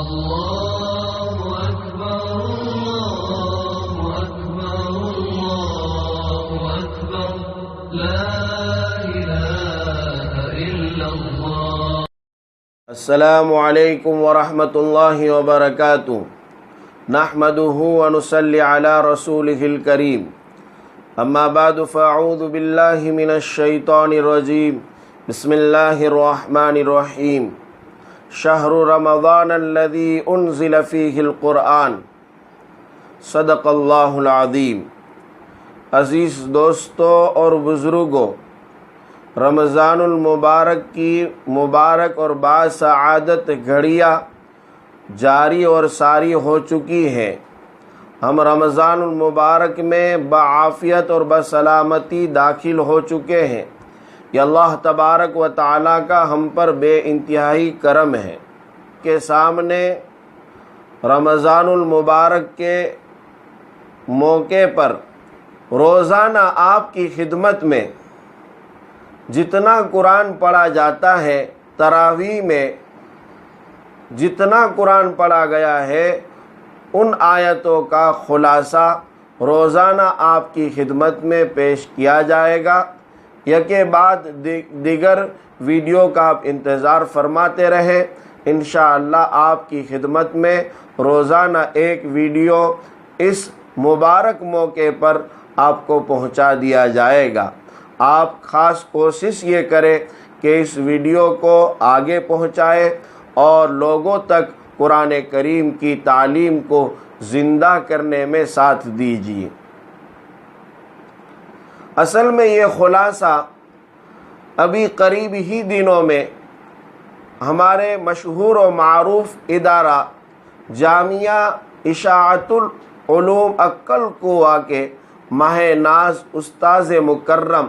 اللہ اکبر اللہ اکبر اللہ اکبر لا الہ الا اللہ۔ السلام علیکم ورحمۃ اللہ وبرکاتہ۔ نحمده ونصلی علی رسولہ الکریم، اما بعد فاعوذ باللہ من الشیطان الرجیم، بسم اللہ الرحمن الرحیم۔ شہر رمضان الذی انزل فیہ القرآن، صدق اللہ العظیم۔ عزیز دوستو اور بزرگوں، رمضان المبارک کی مبارک اور باسعادت گھڑیاں جاری اور ساری ہو چکی ہے۔ ہم رمضان المبارک میں بعافیت اور بسلامتی داخل ہو چکے ہیں۔ یہ اللہ تبارک و تعالیٰ کا ہم پر بے انتہائی کرم ہے کہ سامنے رمضان المبارک کے موقع پر روزانہ آپ کی خدمت میں جتنا قرآن پڑھا جاتا ہے، تراویح میں جتنا قرآن پڑھا گیا ہے، ان آیتوں کا خلاصہ روزانہ آپ کی خدمت میں پیش کیا جائے گا۔ یکے بعد دیگر ویڈیو کا آپ انتظار فرماتے رہیں۔ انشاءاللہ آپ کی خدمت میں روزانہ ایک ویڈیو اس مبارک موقع پر آپ کو پہنچا دیا جائے گا۔ آپ خاص کوشش یہ کریں کہ اس ویڈیو کو آگے پہنچائیں اور لوگوں تک قرآن کریم کی تعلیم کو زندہ کرنے میں ساتھ دیجیے۔ اصل میں یہ خلاصہ ابھی قریب ہی دنوں میں ہمارے مشہور و معروف ادارہ جامعہ اشاعت العلوم عقل کوہ کے ماہ ناز استاذ مکرم،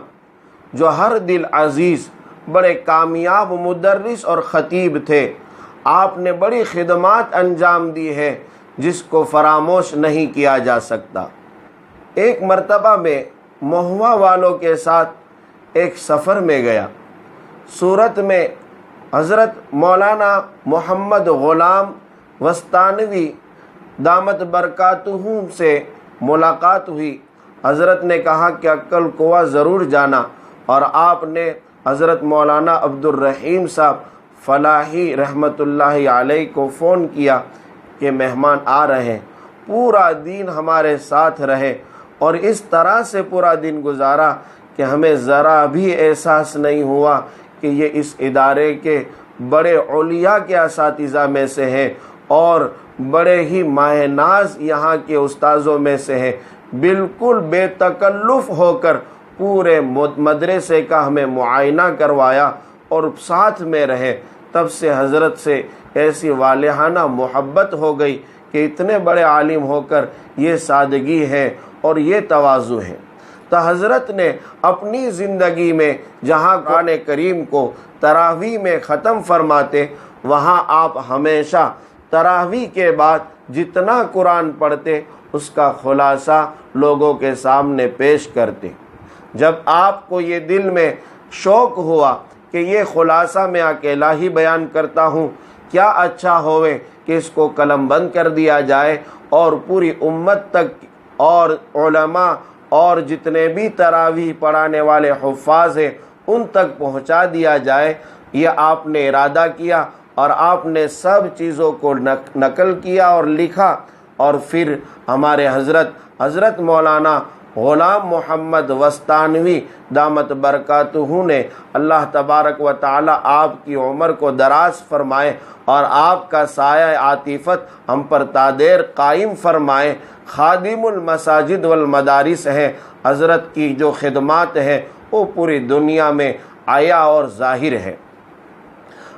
جو ہر دل عزیز بڑے کامیاب مدرس اور خطیب تھے، آپ نے بڑی خدمات انجام دی ہے جس کو فراموش نہیں کیا جا سکتا۔ ایک مرتبہ میں مہوا والوں کے ساتھ ایک سفر میں گیا۔ صورت میں حضرت مولانا محمد غلام وسطانوی دامت برکاتہم سے ملاقات ہوئی۔ حضرت نے کہا کہ عقل کوہ ضرور جانا، اور آپ نے حضرت مولانا عبد الرحیم صاحب فلاحی رحمۃ اللہ علیہ کو فون کیا کہ مہمان آ رہے ہیں۔ پورا دن ہمارے ساتھ رہے اور اس طرح سے پورا دن گزارا کہ ہمیں ذرا بھی احساس نہیں ہوا کہ یہ اس ادارے کے بڑے اولیاء کے اساتذہ میں سے ہیں اور بڑے ہی ماہ ناز یہاں کے استاذوں میں سے ہیں۔ بالکل بے تکلف ہو کر پورے مدرسے کا ہمیں معائنہ کروایا اور ساتھ میں رہے۔ تب سے حضرت سے ایسی والہانہ محبت ہو گئی کہ اتنے بڑے عالم ہو کر یہ سادگی ہے اور یہ تواضع ہے۔ تو حضرت نے اپنی زندگی میں جہاں قرآن کریم کو تراویح میں ختم فرماتے، وہاں آپ ہمیشہ تراویح کے بعد جتنا قرآن پڑھتے اس کا خلاصہ لوگوں کے سامنے پیش کرتے۔ جب آپ کو یہ دل میں شوق ہوا کہ یہ خلاصہ میں اکیلا ہی بیان کرتا ہوں، کیا اچھا ہوئے کہ اس کو قلم بند کر دیا جائے اور پوری امت تک اور علماء اور جتنے بھی تراویح پڑھانے والے حفاظ ہیں ان تک پہنچا دیا جائے۔ یہ آپ نے ارادہ کیا اور آپ نے سب چیزوں کو نقل کیا اور لکھا، اور پھر ہمارے حضرت مولانا غلام محمد وسطانوی دامت برکاتہ نے اللہ تبارک و تعالی آپ کی عمر کو دراز فرمائے اور آپ کا سایہ عاطفت ہم پر تادیر قائم فرمائے۔ خادم المساجد والمدارس ہیں، حضرت کی جو خدمات ہیں وہ پوری دنیا میں عیا اور ظاہر ہے۔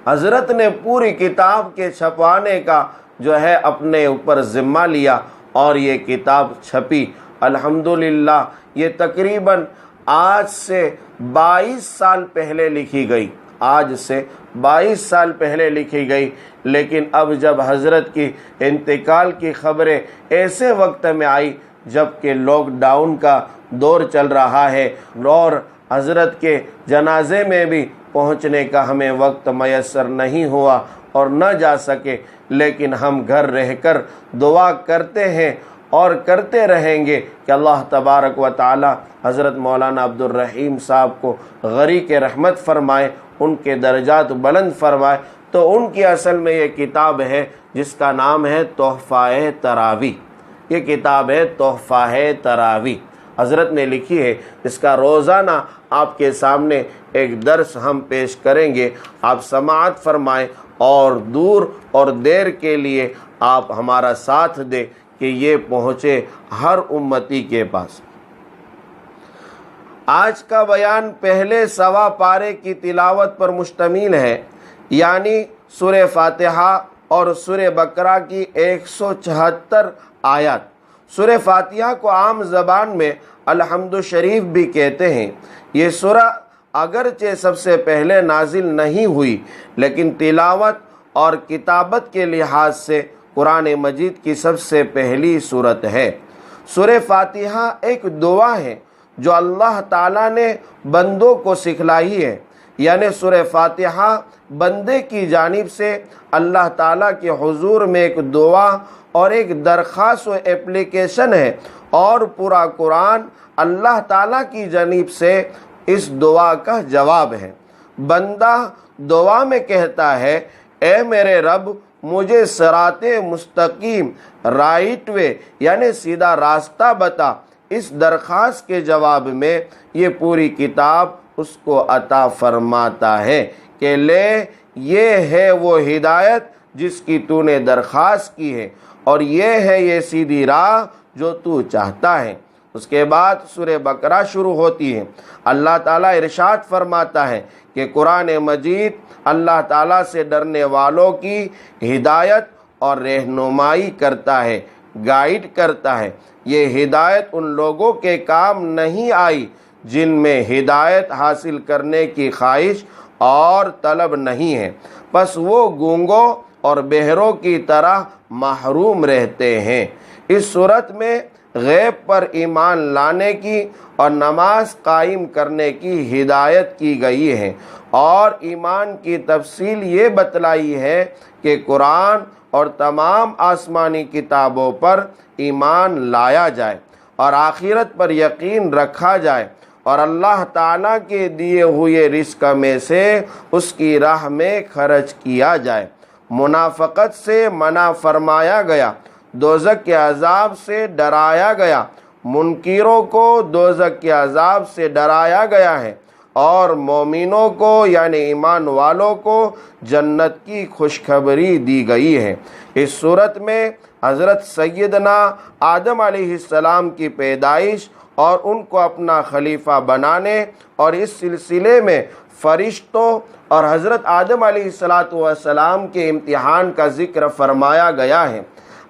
حضرت نے پوری کتاب کے چھپوانے کا جو ہے اپنے اوپر ذمہ لیا اور یہ کتاب چھپی۔ الحمدللہ یہ تقریباً آج سے 22 سال پہلے لکھی گئی، آج سے 22 سال پہلے لکھی گئی، لیکن اب جب حضرت کی انتقال کی خبریں ایسے وقت میں آئی جب کہ لاک ڈاؤن کا دور چل رہا ہے اور حضرت کے جنازے میں بھی پہنچنے کا ہمیں وقت میسر نہیں ہوا، اور نہ جا سکے، لیکن ہم گھر رہ کر دعا کرتے ہیں اور کرتے رہیں گے کہ اللہ تبارک و تعالی حضرت مولانا عبدالرحیم صاحب کو غریق رحمت فرمائے، ان کے درجات بلند فرمائے۔ تو ان کی اصل میں یہ کتاب ہے جس کا نام ہے تحفہ تراویح۔ یہ کتاب ہے تحفہ تراویح، حضرت نے لکھی ہے۔ اس کا روزانہ آپ کے سامنے ایک درس ہم پیش کریں گے، آپ سماعت فرمائیں اور دور اور دیر کے لیے آپ ہمارا ساتھ دیں کہ یہ پہنچے ہر امتی کے پاس۔ آج کا بیان پہلے سوا پارے کی تلاوت پر مشتمل ہے، یعنی سورہ فاتحہ اور سورہ بقرہ کی 174 آیات۔ سورہ فاتحہ کو عام زبان میں الحمد شریف بھی کہتے ہیں۔ یہ سورہ اگرچہ سب سے پہلے نازل نہیں ہوئی، لیکن تلاوت اور کتابت کے لحاظ سے قرآن مجید کی سب سے پہلی سورت ہے۔ سورہ فاتحہ ایک دعا ہے جو اللہ تعالیٰ نے بندوں کو سکھلائی ہے، یعنی سورہ فاتحہ بندے کی جانب سے اللہ تعالیٰ کے حضور میں ایک دعا اور ایک درخواست و اپلیکیشن ہے، اور پورا قرآن اللہ تعالیٰ کی جانب سے اس دعا کا جواب ہے۔ بندہ دعا میں کہتا ہے، اے میرے رب مجھے صراط مستقیم، رائٹ وے یعنی سیدھا راستہ بتا۔ اس درخواست کے جواب میں یہ پوری کتاب اس کو عطا فرماتا ہے کہ لے، یہ ہے وہ ہدایت جس کی تو نے درخواست کی ہے، اور یہ ہے یہ سیدھی راہ جو تو چاہتا ہے۔ اس کے بعد سورہ بقرہ شروع ہوتی ہے۔ اللہ تعالیٰ ارشاد فرماتا ہے کہ قرآن مجید اللہ تعالیٰ سے ڈرنے والوں کی ہدایت اور رہنمائی کرتا ہے، گائیڈ کرتا ہے۔ یہ ہدایت ان لوگوں کے کام نہیں آئی جن میں ہدایت حاصل کرنے کی خواہش اور طلب نہیں ہے، پس وہ گونگوں اور بہروں کی طرح محروم رہتے ہیں۔ اس صورت میں غیب پر ایمان لانے کی اور نماز قائم کرنے کی ہدایت کی گئی ہے، اور ایمان کی تفصیل یہ بتلائی ہے کہ قرآن اور تمام آسمانی کتابوں پر ایمان لایا جائے اور آخرت پر یقین رکھا جائے، اور اللہ تعالیٰ کے دیے ہوئے رزق میں سے اس کی راہ میں خرچ کیا جائے۔ منافقت سے منع فرمایا گیا، دوزخ کے عذاب سے ڈرایا گیا، منکروں کو دوزخ کے عذاب سے ڈرایا گیا ہے، اور مومنوں کو یعنی ایمان والوں کو جنت کی خوشخبری دی گئی ہے۔ اس صورت میں حضرت سیدنا آدم علیہ السلام کی پیدائش اور ان کو اپنا خلیفہ بنانے، اور اس سلسلے میں فرشتوں اور حضرت آدم علیہ السلام کے امتحان کا ذکر فرمایا گیا ہے۔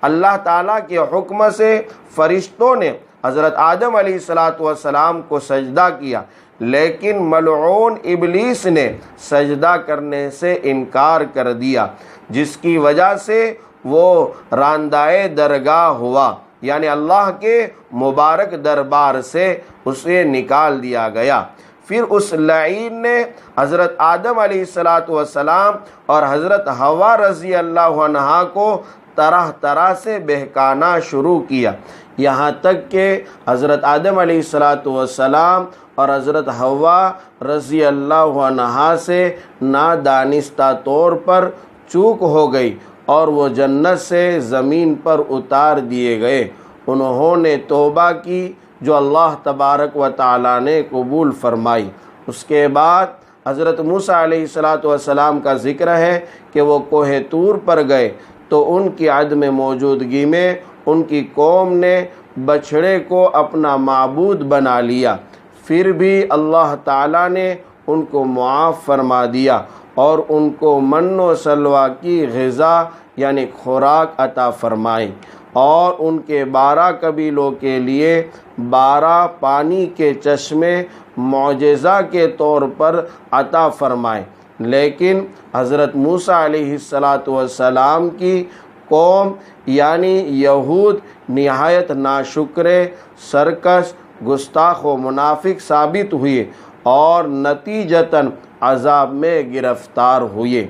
اللہ تعالیٰ کے حکم سے فرشتوں نے حضرت آدم علیہ السلام کو سجدہ کیا، لیکن ملعون ابلیس نے سجدہ کرنے سے انکار کر دیا، جس کی وجہ سے وہ راندائے درگاہ ہوا، یعنی اللہ کے مبارک دربار سے اسے نکال دیا گیا۔ پھر اس لعین نے حضرت آدم علیہ السلام اور حضرت حوا رضی اللہ عنہا کو طرح طرح سے بہکانا شروع کیا، یہاں تک کہ حضرت آدم علیہ السلام اور حضرت حوا رضی اللہ عنہا سے نادانستہ طور پر چوک ہو گئی، اور وہ جنت سے زمین پر اتار دیے گئے۔ انہوں نے توبہ کی جو اللہ تبارک و تعالیٰ نے قبول فرمائی۔ اس کے بعد حضرت موسیٰ علیہ السلام کا ذکر ہے کہ وہ کوہ طور پر گئے تو ان کی عدم موجودگی میں ان کی قوم نے بچھڑے کو اپنا معبود بنا لیا، پھر بھی اللہ تعالیٰ نے ان کو معاف فرما دیا اور ان کو من و سلوہ کی غذا یعنی خوراک عطا فرمائی، اور ان کے 12 قبیلوں کے لیے 12 پانی کے چشمے معجزہ کے طور پر عطا فرمائے۔ لیکن حضرت موسیٰ علیہ السلام کی قوم یعنی یہود نہایت ناشکر، سرکش، گستاخ و منافق ثابت ہوئے اور نتیجتاً عذاب میں گرفتار ہوئے۔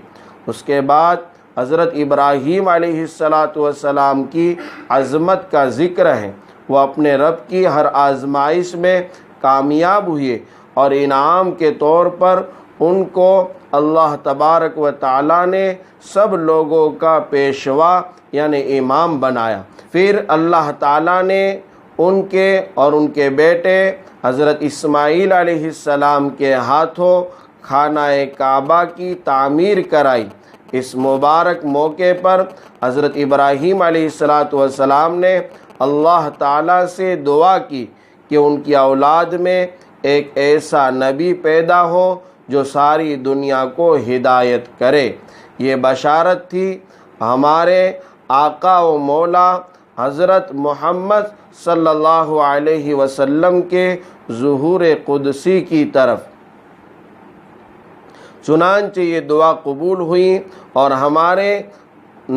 اس کے بعد حضرت ابراہیم علیہ السلام کی عظمت کا ذکر ہے۔ وہ اپنے رب کی ہر آزمائش میں کامیاب ہوئے اور انعام کے طور پر ان کو اللہ تبارک و تعالیٰ نے سب لوگوں کا پیشوا یعنی امام بنایا۔ پھر اللہ تعالیٰ نے ان کے اور ان کے بیٹے حضرت اسماعیل علیہ السلام کے ہاتھوں خانہ کعبہ کی تعمیر کرائی۔ اس مبارک موقع پر حضرت ابراہیم علیہ السلام نے اللہ تعالیٰ سے دعا کی کہ ان کی اولاد میں ایک ایسا نبی پیدا ہو جو ساری دنیا کو ہدایت کرے۔ یہ بشارت تھی ہمارے آقا و مولا حضرت محمد صلی اللہ علیہ وسلم کے ظہور قدسی کی طرف۔ چنانچہ یہ دعا قبول ہوئی اور ہمارے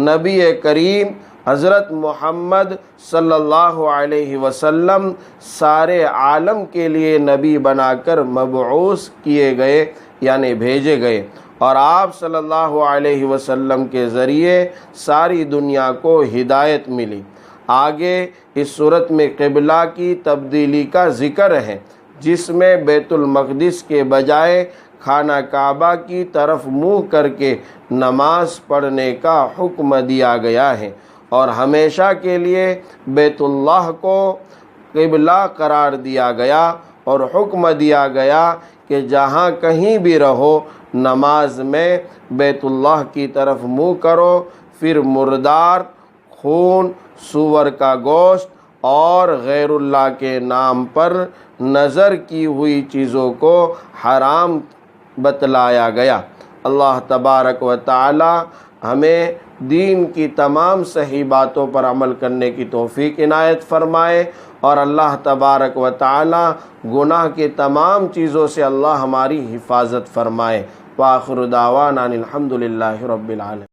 نبی کریم حضرت محمد صلی اللہ علیہ وسلم سارے عالم کے لیے نبی بنا کر مبعوث کیے گئے یعنی بھیجے گئے، اور آپ صلی اللہ علیہ وسلم کے ذریعے ساری دنیا کو ہدایت ملی۔ آگے اس صورت میں قبلہ کی تبدیلی کا ذکر ہے، جس میں بیت المقدس کے بجائے خانہ کعبہ کی طرف منہ کر کے نماز پڑھنے کا حکم دیا گیا ہے، اور ہمیشہ کے لیے بیت اللہ کو قبلہ قرار دیا گیا اور حکم دیا گیا کہ جہاں کہیں بھی رہو نماز میں بیت اللہ کی طرف منہ کرو۔ پھر مردار، خون، سور کا گوشت اور غیر اللہ کے نام پر نظر کی ہوئی چیزوں کو حرام بتلایا گیا۔ اللہ تبارک و تعالی ہمیں دین کی تمام صحیح باتوں پر عمل کرنے کی توفیق عنایت فرمائے، اور اللہ تبارک و تعالی گناہ کے تمام چیزوں سے اللہ ہماری حفاظت فرمائے۔ وآخر دعوانا الحمد للہ رب العالمین۔